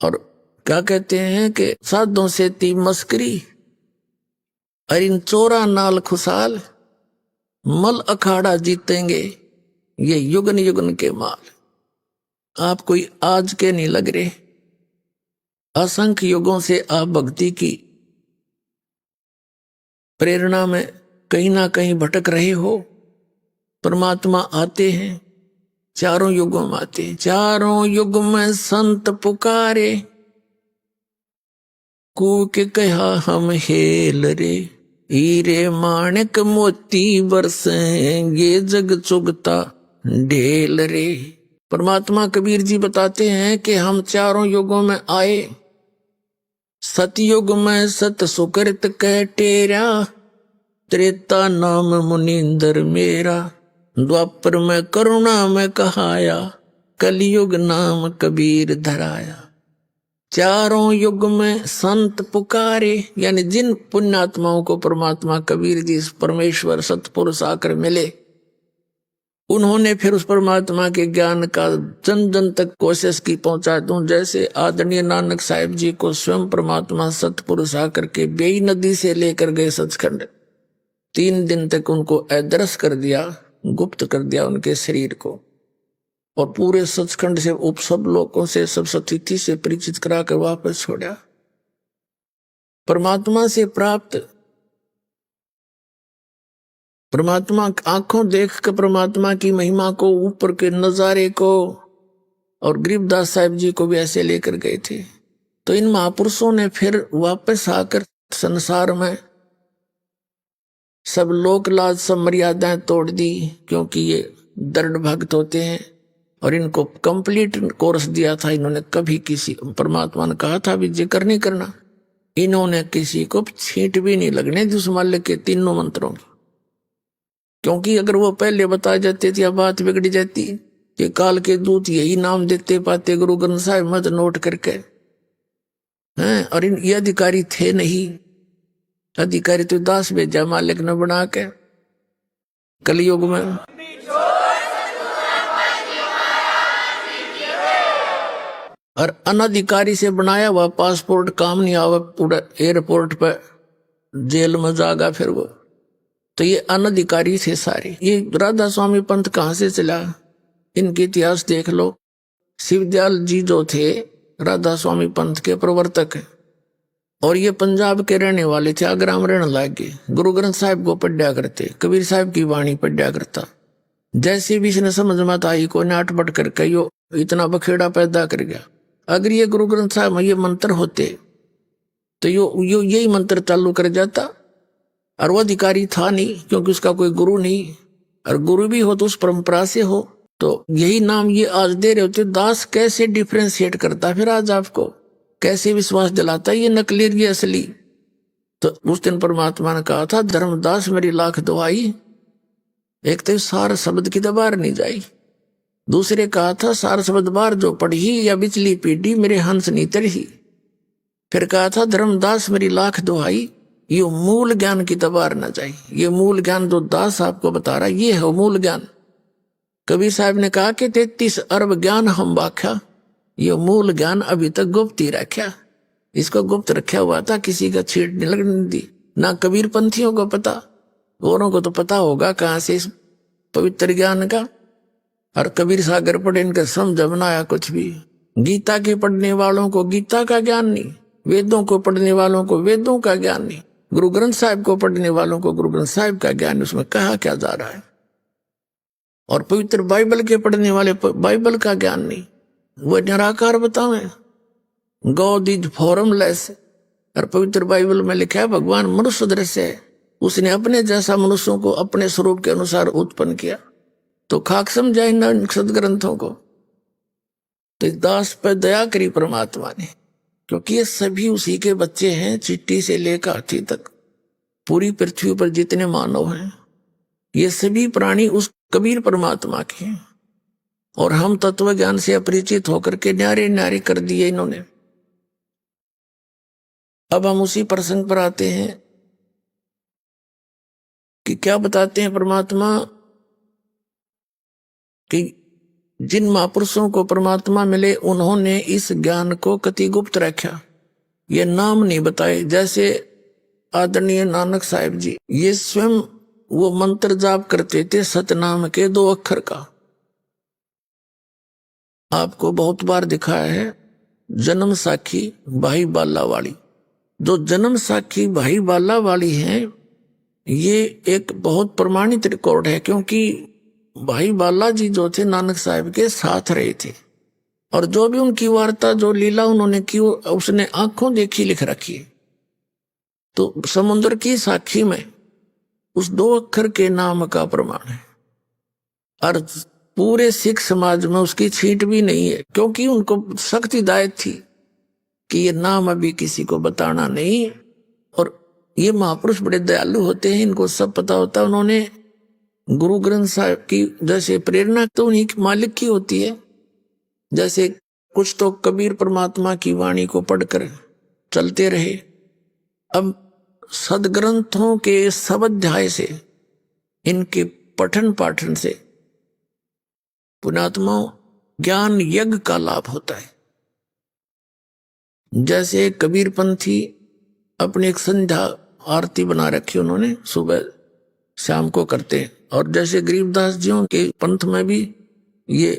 और क्या कहते हैं कि साधों से ती मस्करी, और इन चोरा नाल खुशाल, मल अखाड़ा जीतेंगे ये युगन युगन के माल। आप कोई आज के नहीं लग रहे, असंख्य युगों से आप भक्ति की प्रेरणा में कहीं ना कहीं भटक रहे हो। परमात्मा आते हैं, चारों युगों में आते हैं। चारों युग में संत पुकारे, कूके कहा हम हेल रे, हीरे माणिक मोती बरसेंगे जग चुगता ढेल रे। परमात्मा कबीर जी बताते हैं कि हम चारों युगों में आए। सतयुग में सत सुकृत कह टेरा, त्रेता नाम मुनिंदर मेरा, द्वापर में करुणा में कहाया, कलयुग नाम कबीर धराया। चारों युग में संत पुकारे, यानी जिन पुण्यात्माओं को परमात्मा कबीर जी परमेश्वर सतपुरुष आकर मिले, उन्होंने फिर उस परमात्मा के ज्ञान का जन जन तक कोशिश की पहुंचा दूं। जैसे आदरणीय नानक साहिब जी को स्वयं परमात्मा सतपुरुष आकर के बेई नदी से लेकर गए सचखंड, 3 दिन तक उनको अदृश्य कर दिया, गुप्त कर दिया उनके शरीर को, और पूरे सचखंड से उप सब लोगों से सब सतिथि से परिचित करा कर वापस छोड़ा। परमात्मा से प्राप्त, परमात्मा आंखों देख कर परमात्मा की महिमा को, ऊपर के नजारे को, और गरीबदास साहिब जी को भी ऐसे लेकर गए थे। तो इन महापुरुषों ने फिर वापस आकर संसार में सब लोक लाज सब मर्यादाएं तोड़ दी, क्योंकि ये दृढ़ भक्त होते हैं, और इनको कंप्लीट कोर्स दिया था इन्होंने। कभी किसी परमात्मा ने कहा था भी जिक्र नहीं करना, इन्होंने किसी को छींट भी नहीं लगने दी उस माल्य के तीनों मंत्रों की, क्योंकि अगर वो पहले बता जाते थे बात बिगड़ जाती कि काल के दूत यही नाम देते पाते गुरु ग्रंथ साहिब मत नोट करके हैं। और ये अधिकारी थे नहीं, अधिकारी तो दास भेजा मालिक ने बना के कलयुग में। और अनधिकारी से बनाया हुआ पासपोर्ट काम नहीं आवा, पूरा एयरपोर्ट पर जेल में जागा फिर वो। तो ये अनधिकारी थे सारे। ये राधा स्वामी पंथ कहां से चला, इनके इतिहास देख लो। शिवदयाल जी जो थे राधा स्वामी पंथ के प्रवर्तक, और ये पंजाब के रहने वाले थे, आगरा में रहने लगे। गुरु ग्रंथ साहिब को पढ़ा करते, कबीर साहब की वाणी पढ़ा करता। जैसे भी इसने समझ मत आई को नाट बट करके यो इतना बखेड़ा पैदा कर गया। अगर ये गुरु ग्रंथ साहब में ये मंत्र होते तो यो यही मंत्र चालू कर जाता। और वो अधिकारी था नहीं, क्योंकि उसका कोई गुरु नहीं, और गुरु भी हो तो उस परंपरा से हो। तो यही नाम ये आज दे रहे होते। दास कैसे डिफ्रेंशिएट करता फिर आज आपको, कैसे विश्वास दिलाता ये नकली ये असली। तो उस दिन परमात्मा ने कहा था धर्मदास मेरी लाख दुआई, एक तो सार शब्द की दबार नहीं जाई, दूसरे कहा था सार शब्द बार जो पढ़ी या बिचली पीढ़ी मेरे हंस नहीं तरही। फिर कहा था धर्मदास मेरी लाख दुआई, ये मूल ज्ञान की दबार न जाए। ये मूल ज्ञान जो दास आपको बता रहा ये है मूल ज्ञान। कबीर साहब ने कहा कि 33 अरब ज्ञान हम बाख्या, ये मूल ज्ञान अभी तक गुप्त ही रखा। इसको गुप्त रखा हुआ था, किसी का छीट नहीं लगने दी। ना कबीर पंथियों को पता, औरों को तो पता होगा कहां से इस पवित्र ज्ञान का। और कबीर सागर पढ़े इनका समझ बनाया कुछ भी। गीता के पढ़ने वालों को गीता का ज्ञान नहीं, वेदों को पढ़ने वालों को वेदों का ज्ञान नहीं, गुरु ग्रंथ साहिब को पढ़ने वालों को गुरु ग्रंथ साहिब का ज्ञान। उसमें कहा क्या जा रहा है। और पवित्र बाइबल के पढ़ने वाले बाइबल का ज्ञान नहीं, वो निराकार बतावे गॉड इज फॉर्मलेस। और पवित्र बाइबल में लिखा है भगवान मनुष्य दृश्य है, उसने अपने जैसा मनुष्यों को अपने स्वरूप के अनुसार उत्पन्न किया। तो खाक समझाए इन सदग्रंथों को। तो दास पर दया करी परमात्मा ने, क्योंकि ये सभी उसी के बच्चे हैं, चिट्टी से लेकर हाथी तक। पूरी पृथ्वी पर जितने मानव हैं ये सभी प्राणी उस कबीर परमात्मा के हैं। और हम तत्व ज्ञान से अपरिचित होकर के न्यारे न्यारे कर दिए इन्होंने। अब हम उसी प्रसंग पर आते हैं कि क्या बताते हैं परमात्मा कि जिन महापुरुषों को परमात्मा मिले उन्होंने इस ज्ञान को कति गुप्त रखा, ये नाम नहीं बताए। जैसे आदरणीय नानक साहिब जी, ये स्वयं वो मंत्र जाप करते थे सतनाम के 2 अक्षर का। आपको बहुत बार दिखाया है जन्म साखी भाई बाला वाली। जो जन्म साखी भाई बाला वाली है, ये एक बहुत प्रमाणित रिकॉर्ड है, क्योंकि भाई बाला जी जो थे नानक साहिब के साथ रहे थे, और जो भी उनकी वार्ता जो लीला उन्होंने की उसने आंखों देखी लिख रखी है। तो समुद्र की साखी में उस 2 अक्षर के नाम का प्रमाण है, और पूरे सिख समाज में उसकी छींट भी नहीं है, क्योंकि उनको सख्त हिदायत थी कि ये नाम अभी किसी को बताना नहीं। और ये महापुरुष बड़े दयालु होते हैं, इनको सब पता होता है। उन्होंने गुरु ग्रंथ साहिब की जैसे प्रेरणा तो उन्हीं की मालिक की होती है। जैसे कुछ तो कबीर परमात्मा की वाणी को पढ़कर चलते रहे। अब सदग्रंथों के सब अध्याय से, इनके पठन पाठन से पुण्यात्माओं ज्ञान यज्ञ का लाभ होता है। जैसे कबीर पंथी अपनी एक संध्या आरती बना रखी उन्होंने, सुबह शाम को करते हैं। और जैसे गरीबदास जियों के पंथ में भी ये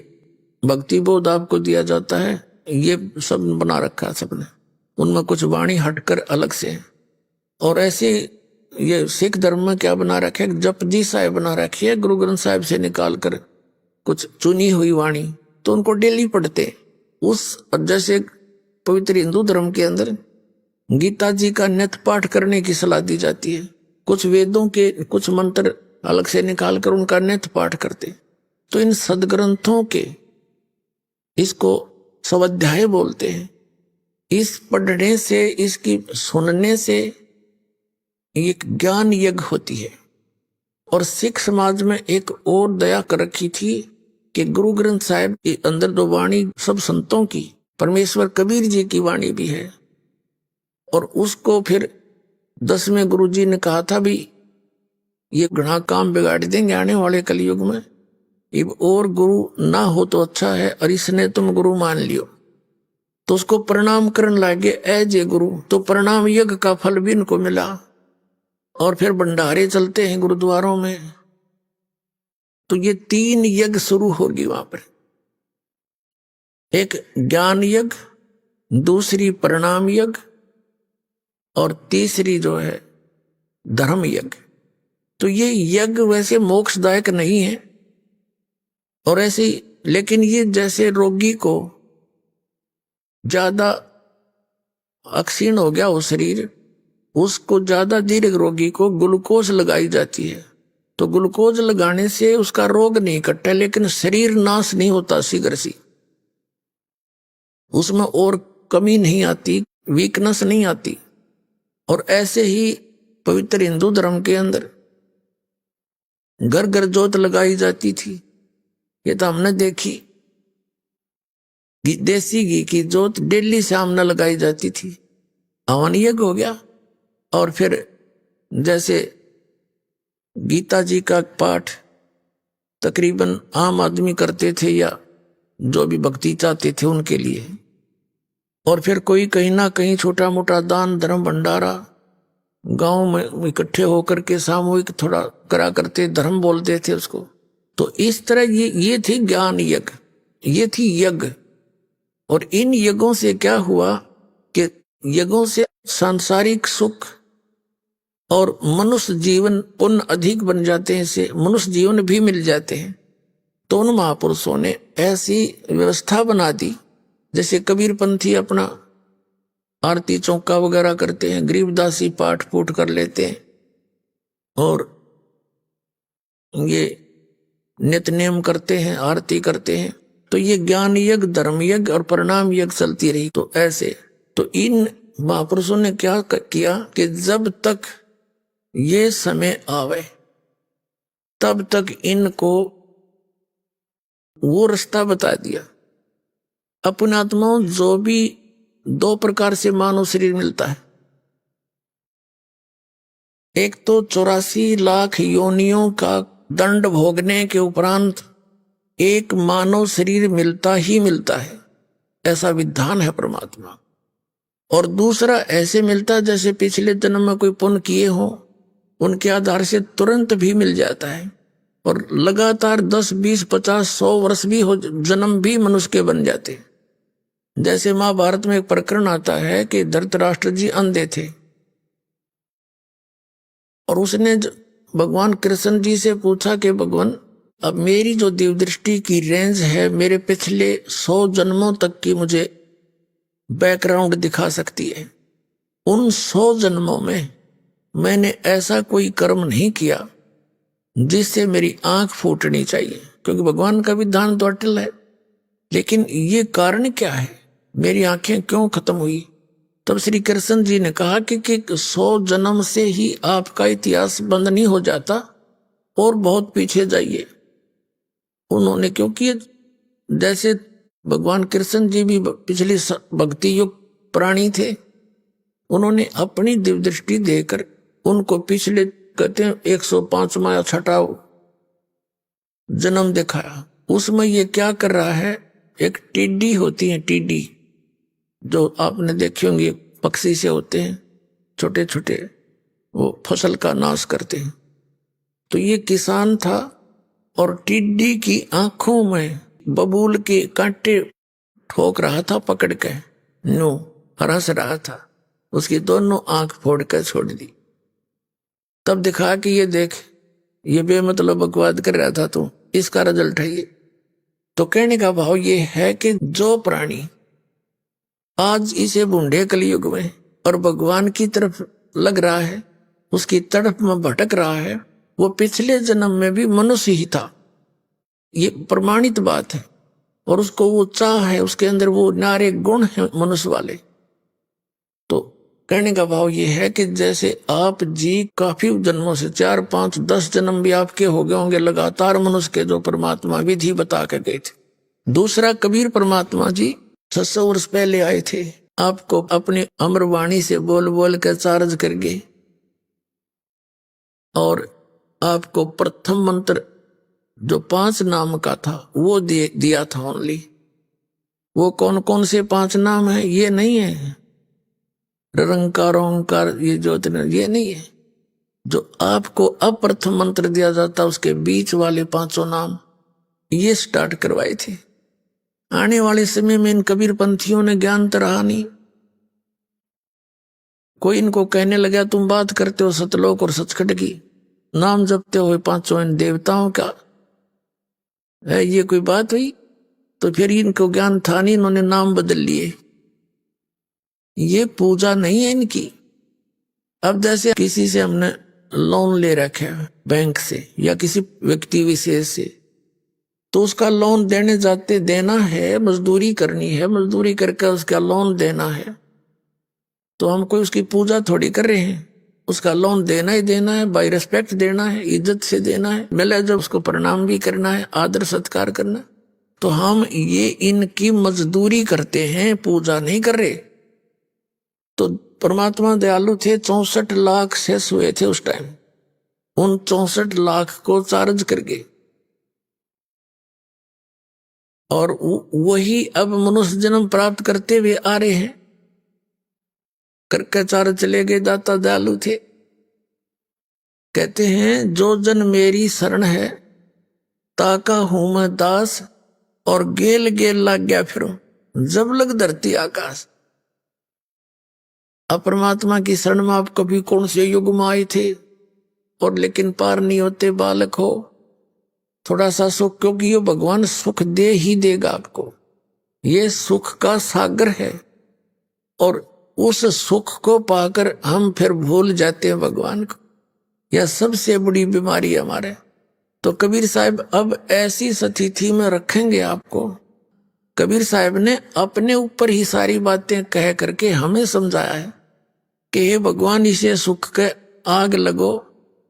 भक्ति बोध आपको दिया जाता है, ये सब बना रखा है सबने, उनमें कुछ वाणी हटकर अलग से है। और ऐसे ये सिख धर्म में क्या बना रखे, जपजी साहिब बना रखी है, गुरु ग्रंथ साहिब से निकाल कर कुछ चुनी हुई वाणी, तो उनको डेली पढ़ते उस। जैसे पवित्र हिंदू धर्म के अंदर गीता जी का नित्य पाठ करने की सलाह दी जाती है, कुछ वेदों के कुछ मंत्र अलग से निकाल कर उनका नित्य पाठ करते। तो इन सदग्रंथों के, इसको स्वाध्याय बोलते हैं, इस पढ़ने से, इसकी सुनने से एक ज्ञान यज्ञ होती है। और सिख समाज में एक और दया कर रखी थी कि गुरु ग्रंथ साहिब के अंदर जो वाणी सब संतों की, परमेश्वर कबीर जी की वाणी भी है। और उसको फिर 10वें गुरु जी ने कहा था भी ये घना काम बिगाड़ देंगे आने वाले कलयुग में, अब और गुरु ना हो तो अच्छा है, और इसने तुम गुरु मान लियो। तो उसको प्रणाम करने लगे, ऐ जे गुरु। तो प्रणाम यज्ञ का फल भी इनको मिला। और फिर भंडारे चलते हैं गुरुद्वारों में, तो ये 3 यज्ञ शुरू होगी वहां पर। एक ज्ञान यज्ञ, दूसरी प्रणाम यज्ञ, और तीसरी जो है धर्म यज्ञ। तो ये यज्ञ वैसे मोक्षदायक नहीं है, और ऐसे, लेकिन ये जैसे रोगी को ज्यादा अक्षीण हो गया हो शरीर, उसको ज्यादा दीर्घ रोगी को ग्लूकोज लगाई जाती है। तो ग्लूकोज लगाने से उसका रोग नहीं कटता, लेकिन शरीर नाश नहीं होता शीघ्र सी, उसमें और कमी नहीं आती, वीकनेस नहीं आती। और ऐसे ही पवित्र हिंदू धर्म के अंदर घर घर जोत लगाई जाती थी, ये तो हमने देखी। देसी घी की जोत डेली शाम न लगाई जाती थी, हवन यज्ञ हो गया। और फिर जैसे गीता जी का पाठ तकरीबन आम आदमी करते थे, या जो भी भक्ति चाहते थे उनके लिए। और फिर कोई कहीं ना कहीं छोटा मोटा दान धर्म भंडारा गांव में इकट्ठे होकर के सामूहिक थोड़ा करा करते, धर्म बोलते थे उसको। तो इस तरह ये थी ज्ञान यज्ञ, ये थी यज्ञ। और इन यज्ञों से क्या हुआ कि यज्ञों से सांसारिक सुख और मनुष्य जीवन पुण्य अधिक बन जाते हैं, से मनुष्य जीवन भी मिल जाते हैं। तो उन महापुरुषों ने ऐसी व्यवस्था बना दी, जैसे कबीर पंथी अपना आरती चौका वगैरह करते हैं, गरीबदासी पाठ पूठ कर लेते हैं, और ये नित्य नेम करते हैं, आरती करते हैं। तो ये ज्ञान यज्ञ, धर्म यज्ञ और प्रणाम यज्ञ चलती रही। तो ऐसे, तो इन महापुरुषों ने क्या किया कि जब तक ये समय आवे तब तक इनको वो रास्ता बता दिया। अपने आत्माओं, जो भी 2 प्रकार से मानव शरीर मिलता है, एक तो 84 लाख योनियों का दंड भोगने के उपरांत एक मानव शरीर मिलता ही मिलता है, ऐसा विधान है परमात्मा। और दूसरा ऐसे मिलता है जैसे पिछले जन्म में कोई पुण्य किए हो, उनके आधार से तुरंत भी मिल जाता है। और लगातार 10, 20, 50, 100 वर्ष भी हो, जन्म भी मनुष्य के बन जाते। जैसे महाभारत में एक प्रकरण आता है कि धृतराष्ट्र जी अंधे थे और उसने भगवान कृष्ण जी से पूछा कि भगवान, अब मेरी जो दिव्य दृष्टि की रेंज है, मेरे पिछले 100 जन्मों तक की मुझे बैकग्राउंड दिखा सकती है। उन 100 जन्मों में मैंने ऐसा कोई कर्म नहीं किया जिससे मेरी आंख फूटनी चाहिए, क्योंकि भगवान का विधान तो अटल है। लेकिन ये कारण क्या है, मेरी आंखें क्यों खत्म हुई? तब श्री कृष्ण जी ने कहा कि 100 जन्म से ही आपका इतिहास बंद नहीं हो जाता, और बहुत पीछे जाइए। उन्होंने, क्योंकि जैसे भगवान कृष्ण जी भी पिछली भक्ति युग प्राणी थे, उन्होंने अपनी दिव्य दृष्टि देकर उनको पिछले, कहते हैं 105वां या 6वां जन्म दिखाया। उसमें ये क्या कर रहा है, एक टिड्डी होती है, टिड्डी जो आपने देखी होंगी, पक्षी से होते हैं छोटे छोटे, वो फसल का नाश करते हैं। तो ये किसान था और टिड्डी की आंखों में बबूल के कांटे ठोक रहा था, पकड़ के नो हंस रहा था, उसकी दोनों आंख फोड़ कर छोड़ दी। तब दिखा कि ये देख, ये बेमतलब बकवाद कर रहा था, तो इसका रिजल्ट है ये। तो कहने का भाव ये है कि जो प्राणी आज इसे बूढ़े कलयुग में और भगवान की तरफ लग रहा है, उसकी तरफ में भटक रहा है, वो पिछले जन्म में भी मनुष्य ही था, ये प्रमाणित बात है। और उसको वो चाह है, उसके अंदर वो नारे गुण है मनुष्य वाले। तो कहने का भाव ये है कि जैसे आप जी काफी जन्मों से 4, 5, 10 जन्म भी आपके हो गए होंगे लगातार मनुष्य के, जो परमात्मा विधि बता के गए थे। दूसरा, कबीर परमात्मा जी 600 वर्ष पहले आए थे, आपको अपनी अमरवाणी से बोल बोल कर चार्ज कर गए, और आपको प्रथम मंत्र जो 5 नाम का था वो दिया था ओनली। वो कौन कौन से 5 नाम है, ये नहीं है निरंकार ओंकार ये ज्योति, ये नहीं है। जो आपको अप्रथम मंत्र दिया जाता उसके बीच वाले 5 नाम ये स्टार्ट करवाए थे। आने वाले समय में इन कबीर पंथियों ने ज्ञान तो रहा नहीं, कोई इनको कहने लगा तुम बात करते हो सतलोक और सचखंड की, नाम जपते हो 5 इन देवताओं का है, ये कोई बात हुई? तो फिर इनको ज्ञान था नहीं, इन्होंने नाम बदल लिए। ये पूजा नहीं है इनकी। अब जैसे किसी से हमने लोन ले रखा है बैंक से या किसी व्यक्ति विशेष से, तो उसका लोन देने जाते देना है, मजदूरी करनी है, मजदूरी करके उसका लोन देना है, तो हम कोई उसकी पूजा थोड़ी कर रहे हैं। उसका लोन देना ही देना है, बाय रिस्पेक्ट देना है, इज्जत से देना है, मिले जब उसको प्रणाम भी करना है, आदर सत्कार करना। तो हम ये इनकी मजदूरी करते हैं, पूजा नहीं कर रहे। तो परमात्मा दयालु थे, 64 लाख शेष हुए थे उस टाइम, उन 64 लाख को चार्ज कर गए, और वही अब मनुष्य जन्म प्राप्त करते हुए आ रहे हैं। करके चार्ज चले गए, दाता दयालु थे। कहते हैं जो जन मेरी शरण है ताका हूं मैं दास, और गेल गेल लाग गया फिरो जब लग धरती आकाश। अब परमात्मा की शरण में आप कभी कौन से युग में आए थे, और लेकिन पार नहीं होते, बालक हो थोड़ा सा सुख, क्योंकि ये भगवान सुख दे ही देगा आपको, ये सुख का सागर है। और उस सुख को पाकर हम फिर भूल जाते हैं भगवान को, यह सबसे बड़ी बीमारी है हमारे। तो कबीर साहब अब ऐसी स्थिति में रखेंगे आपको। कबीर साहब ने अपने ऊपर ही सारी बातें कह करके हमें समझाया है कि हे भगवान, इसे सुख के आग लगो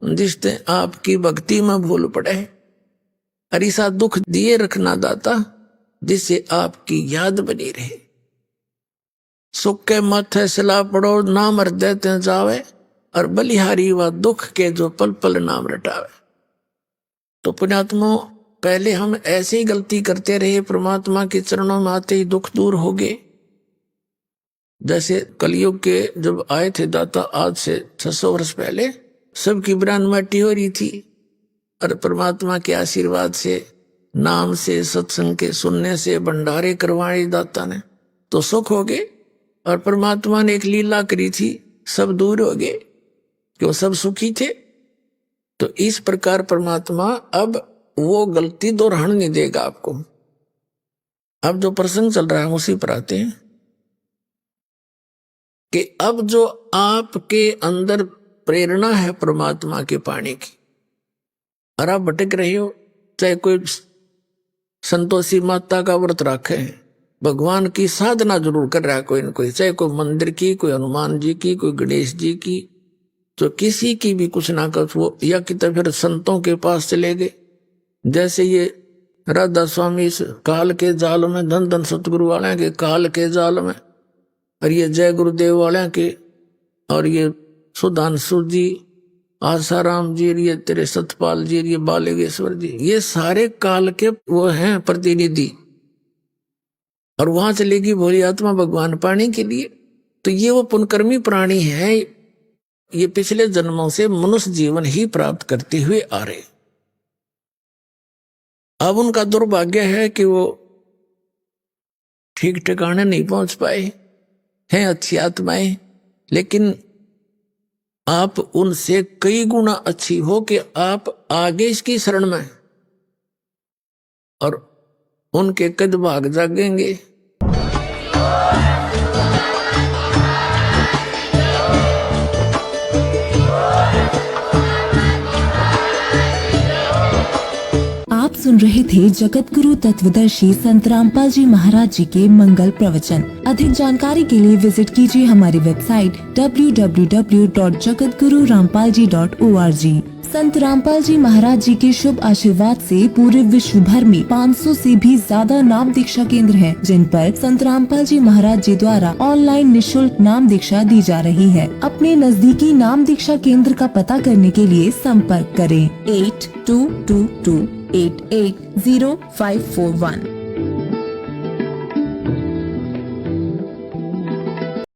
जिससे आपकी भक्ति में भूल पड़े, और ऐसा दुख दिए रखना दाता जिससे आपकी याद बनी रहे। सुख के माथे सिला पड़ो नाम हृदय ते जावे, और बलिहारी व दुख के जो पल पल नाम रटावे। तो पुण्यात्मों, पहले हम ऐसे ही गलती करते रहे, परमात्मा के चरणों में आते ही दुख दूर हो गए। जैसे कलयुग के जब आए थे दाता, आज से 600 वर्ष पहले सबकी ब्रान माटी हो रही थी, और परमात्मा के आशीर्वाद से, नाम से, सत्संग के सुनने से, भंडारे करवाए दाता ने, तो सुख हो गए। और परमात्मा ने एक लीला करी थी, सब दूर हो गए, क्यों सब सुखी थे। तो इस प्रकार परमात्मा अब वो गलती दोहराने नहीं देगा आपको। अब जो प्रसंग चल रहा है उसी पर आते हैं कि अब जो आपके अंदर प्रेरणा है परमात्मा के पाने की, और आप भटक रहे हो, चाहे कोई संतोषी माता का व्रत रखे, भगवान की साधना जरूर कर रहा है कोई न कोई, चाहे कोई मंदिर की, कोई हनुमान जी की, कोई गणेश जी की, तो किसी की भी कुछ ना कुछ वो, या कि तो फिर संतों के पास चले गए। जैसे ये राधा स्वामी इस काल के जाल में, धन धन सतगुरु वाले के काल के जाल में, और ये जय गुरुदेव वाले के, और ये सुधांशु जी, आसाराम जी, ये तेरे सतपाल जी, ये बालेश्वर जी, ये सारे काल के वो हैं प्रतिनिधि, और वहां चलेगी भोली आत्मा भगवान पाने के लिए। तो ये वो पुण्यकर्मी प्राणी है, ये पिछले जन्मों से मनुष्य जीवन ही प्राप्त करते हुए आ रहे। अब उनका दुर्भाग्य है कि वो ठीक ठिकाने नहीं पहुंच पाए हैं, अच्छी आत्माएं, लेकिन आप उनसे कई गुना अच्छी हो कि आप आगे इसकी शरण में, और उनके कद भाग जागेंगे। आप सुन रहे थे जगत गुरु तत्वदर्शी संत रामपाल जी महाराज जी के मंगल प्रवचन। अधिक जानकारी के लिए विजिट कीजिए हमारी वेबसाइट www.jagatgururampalji.org। संत रामपाल जी महाराज जी के शुभ आशीर्वाद से पूरे विश्व भर में 500 से भी ज्यादा नाम दीक्षा केंद्र हैं, जिन पर संत रामपाल जी महाराज जी द्वारा ऑनलाइन निशुल्क नाम दीक्षा दी जा रही है। अपने नजदीकी नाम दीक्षा केंद्र का पता करने के लिए संपर्क करें 8222880541।